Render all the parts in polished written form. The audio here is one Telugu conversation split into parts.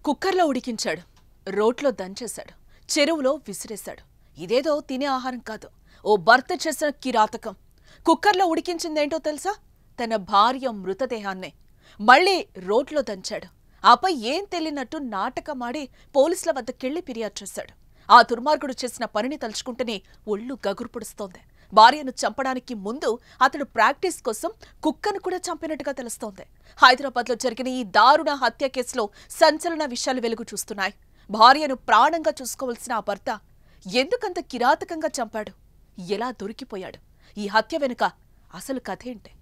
కుక్కర్లో ఉడికించాడు, రోట్లో దంచేశాడు, చెరువులో విసిరేశాడు. ఇదేదో తినే ఆహారం కాదు, ఓ భర్త చేసిన కిరాతకం. కుక్కర్లో ఉడికించిందేంటో తెలుసా? తన భార్య మృతదేహాన్నే. మళ్ళీ రోట్లో దంచాడు. ఆపై ఏం తెలియనట్టు నాటకమాడి పోలీసుల వద్దకెళ్లి ఫిర్యాదు చేశాడు. ఆ దుర్మార్గుడు చేసిన పనిని తలుచుకుంటేనే ఒళ్ళు గగుర్పుడుస్తోంది. భార్యను చంపడానికి ముందు అతడు ప్రాక్టీస్ కోసం కుక్కను కూడా చంపినట్టుగా తెలుస్తోంది. హైదరాబాద్లో జరిగిన ఈ దారుణ హత్య కేసులో సంచలన విషయాలు వెలుగు చూస్తున్నాయి. భార్యను ప్రాణంగా చూసుకోవాల్సిన ఆ భర్త ఎందుకంత కిరాతకంగా చంపాడు? ఎలా దొరికిపోయాడు? ఈ హత్య వెనుక అసలు కథేంటి?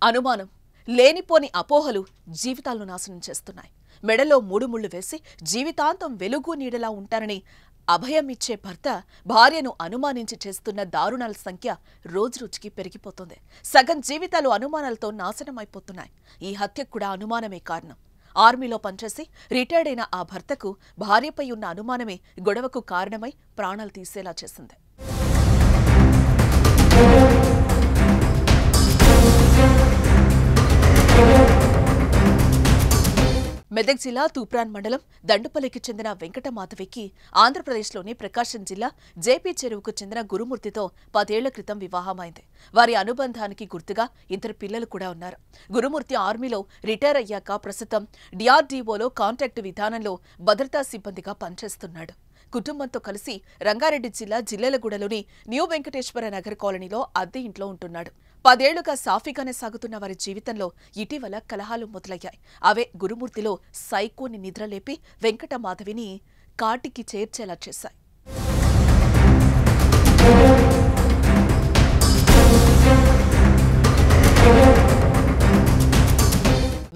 అనుమానం, లేనిపోని అపోహలు జీవితాలను నాశనం చేస్తున్నాయి. మెడలో 3 ముళ్లు వేసి జీవితాంతం వెలుగు నీడలా ఉంటారని అభయం ఇచ్చే భర్త భార్యను అనుమానించి చేస్తున్న దారుణాల సంఖ్య రోజురోజుకి పెరిగిపోతుంది. సగం జీవితాలు అనుమానాలతో నాశనమైపోతున్నాయి. ఈ హత్యకు కూడా అనుమానమే కారణం. ఆర్మీలో పనిచేసి రిటైర్డ్ అయిన ఆ భర్తకు భార్యపై ఉన్న అనుమానమే గొడవకు కారణమై ప్రాణాలు తీసేలా చేసింది. మెదక్ జిల్లా తూప్రాన్ మండలం దండుపల్లికి చెందిన వెంకట మాధవికి ఆంధ్రప్రదేశ్లోని ప్రకాశం జిల్లా జేపీ చెరువుకు చెందిన గురుమూర్తితో 10 ఏళ్ల క్రితం వివాహమైంది. వారి అనుబంధానికి గుర్తుగా 2 పిల్లలు కూడా ఉన్నారు. గురుమూర్తి ఆర్మీలో రిటైర్ అయ్యాక ప్రస్తుతం డిఆర్డీఓలో కాంట్రాక్టు విధానంలో భద్రతా సిబ్బందిగా పనిచేస్తున్నాడు. కుటుంబంతో కలిసి రంగారెడ్డి జిల్లా జిల్లెలగూడలోని న్యూ వెంకటేశ్వర నగర్ కాలనీలో అద్దె ఇంట్లో ఉంటున్నాడు. 10 ఏళ్లుగా సాఫీగానే సాగుతున్న వారి జీవితంలో ఇటీవల కలహాలు మొదలయ్యాయి. అవే గురుమూర్తిలో సైకోని నిద్రలేపి వెంకట మాధవిని కాటికి చేర్చేలా చేశాయి.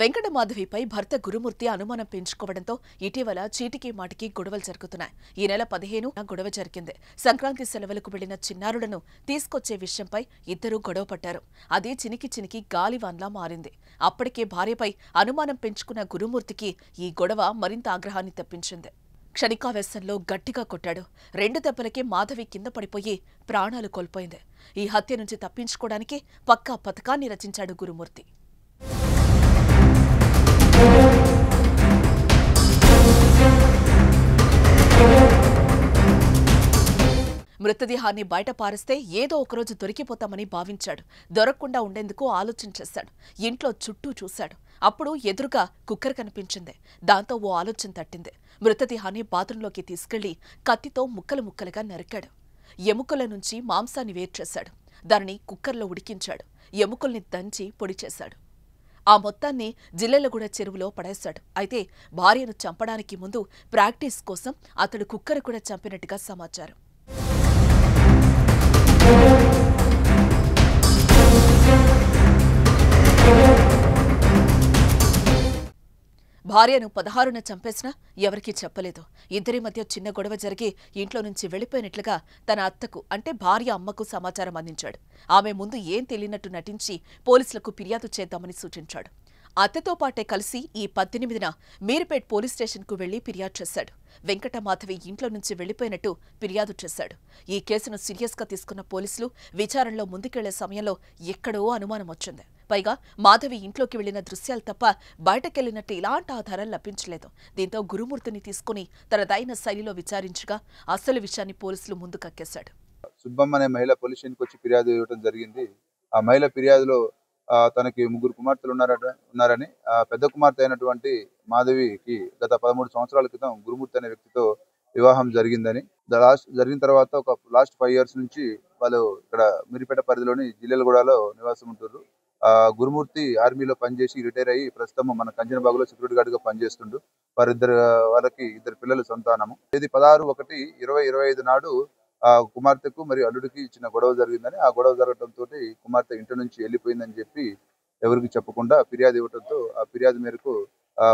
వెంకట మాధవిపై భర్త గురుమూర్తి అనుమానం పెంచుకోవడంతో ఇటీవల చీటికి మాటికి గొడవలు జరుగుతున్నాయి. ఈ నెల 15 గొడవ జరిగింది. సంక్రాంతి సెలవులకు వెళ్లిన చిన్నారులను తీసుకొచ్చే విషయంపై ఇద్దరూ గొడవ పడ్డారు. అది చినికి చినికి గాలివాన్లా మారింది. అప్పటికే భార్యపై అనుమానం పెంచుకున్న గురుమూర్తికి ఈ గొడవ మరింత ఆగ్రహాన్ని తెప్పించింది. క్షణికావేశంలో గట్టిగా కొట్టాడు. 2 దెబ్బలకే మాధవి కింద పడిపోయి ప్రాణాలు కోల్పోయింది. ఈ హత్య నుంచి తప్పించుకోవడానికి పక్కా పథకాన్ని రచించాడు గురుమూర్తి. మృతదేహాన్ని బయట పారేస్తే ఏదో ఒకరోజు దొరికిపోతామని భావించాడు. దొరకకుండా ఉండేందుకు ఆలోచన చేశాడు. ఇంట్లో చుట్టూ చూశాడు. అప్పుడు ఎదురుగా కుక్కర్ కనిపించింది. దాంతో ఓ ఆలోచన తట్టింది. మృతదేహాన్ని బాత్రూంలోకి తీసుకెళ్లి కత్తితో ముక్కలు ముక్కలుగా నరికాడు. ఎముకల నుంచి మాంసాన్ని వేర్చేశాడు. దానిని కుక్కర్లో ఉడికించాడు. ఎముకల్ని దంచి పొడి చేశాడు. ఆ మొత్తాన్ని జిల్లెలగూడ చెరువులో పడేశాడు. అయితే భార్యను చంపడానికి ముందు ప్రాక్టీస్ కోసం అతడు కుక్కర్ కూడా చంపినట్టుగా సమాచారం. భార్యను 16న చంపేసినా ఎవరికీ చెప్పలేదు. ఇద్దరి మధ్య చిన్న గొడవ జరిగి ఇంట్లో నుంచి వెళ్లిపోయినట్లుగా తన అత్తకు అంటే భార్య అమ్మకు సమాచారం అందించాడు. ఆమె ముందు ఏం తెలియనట్టు నటించి పోలీసులకు ఫిర్యాదు చేద్దామని సూచించాడు. అత్తతో పాటే కలిసి ఈ 18న మీర్పేట్ పోలీస్ స్టేషన్కు వెళ్లి ఫిర్యాదు చేశాడు. వెంకట మాధవి ఇంట్లో నుంచి వెళ్లిపోయినట్టు ఫిర్యాదు చేశాడు. ఈ కేసును సీరియస్గా తీసుకున్న పోలీసులు విచారణలో ముందుకెళ్లే సమయంలో ఎక్కడో అనుమానం వచ్చింది. పైగా మాధవి ఇంట్లోకి వెళ్లిన దృశ్యాలు తప్ప బయటకెళ్లినట్టు ఇలాంటి ఆధారం లభించలేదు. దీంతో గురుమూర్తిని తీసుకుని తనదైన శైలిలో విచారించగా అసలు విషయాన్ని పోలీసులు ముందు కక్కేశాడు. సుబ్బమ్మ అనే మహిళ పోలీస్ స్టేషన్కి వచ్చి ఫిర్యాదు ఇవ్వడం జరిగింది. ఆ మహిళ ఫిర్యాదులో తనకి 3 కుమార్తెలు ఉన్నారని పెద్ద కుమార్తె అయినటువంటి మాధవికి గత 13 సంవత్సరాల క్రితం గురుమూర్తి అనే వ్యక్తితో వివాహం జరిగిందని, జరిగిన తర్వాత ఒక లాస్ట్ 5 years నుంచి వాళ్ళు ఇక్కడ మీరిపేట పరిధిలోని జిల్లెలగూడలో నివాసం ఉంటున్నారు. గురుమూర్తి ఆర్మీలో పనిచేసి రిటైర్ అయ్యి ప్రస్తుతం మన కంచనబాగులో సెక్యూరిటీ గార్డ్ గా పనిచేస్తుండు. వాళ్ళకి 2 పిల్లలు సంతానము. ఇది 16/1/2025 నాడు కుమార్తెకు మరియు అల్లుడికి చిన్న గొడవ జరిగిందని, ఆ గొడవ జరగడంతో కుమార్తె ఇంటి నుంచి వెళ్ళిపోయిందని చెప్పి ఎవరికి చెప్పకుండా ఫిర్యాదు ఇవ్వడంతో ఆ ఫిర్యాదు మేరకు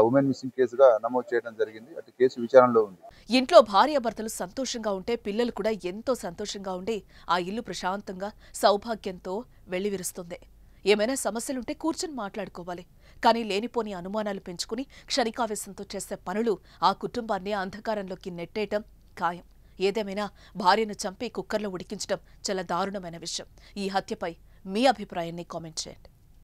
ఉమెన్ మిస్సింగ్ కేసుగా నమోదు చేయడం జరిగింది. అటు కేసు విచారణలో ఉంది. ఇంట్లో భార్యాభర్తలు సంతోషంగా ఉంటే పిల్లలు కూడా ఎంతో సంతోషంగా ఉండి ఆ ఇల్లు ప్రశాంతంగా సౌభాగ్యంతో వెళ్లివిరుస్తుంది. ఏమైనా సమస్యలుంటే కూర్చొని మాట్లాడుకోవాలి. కానీ లేనిపోని అనుమానాలు పెంచుకుని క్షణికావేశంతో చేసే పనులు ఆ కుటుంబాన్ని అంధకారంలోకి నెట్టేయటం ఖాయం. ఏదేమైనా భార్యను చంపి కుక్కర్లో ఉడికించడం చాలా దారుణమైన విషయం. ఈ హత్యపై మీ అభిప్రాయాన్ని కామెంట్ చేయండి.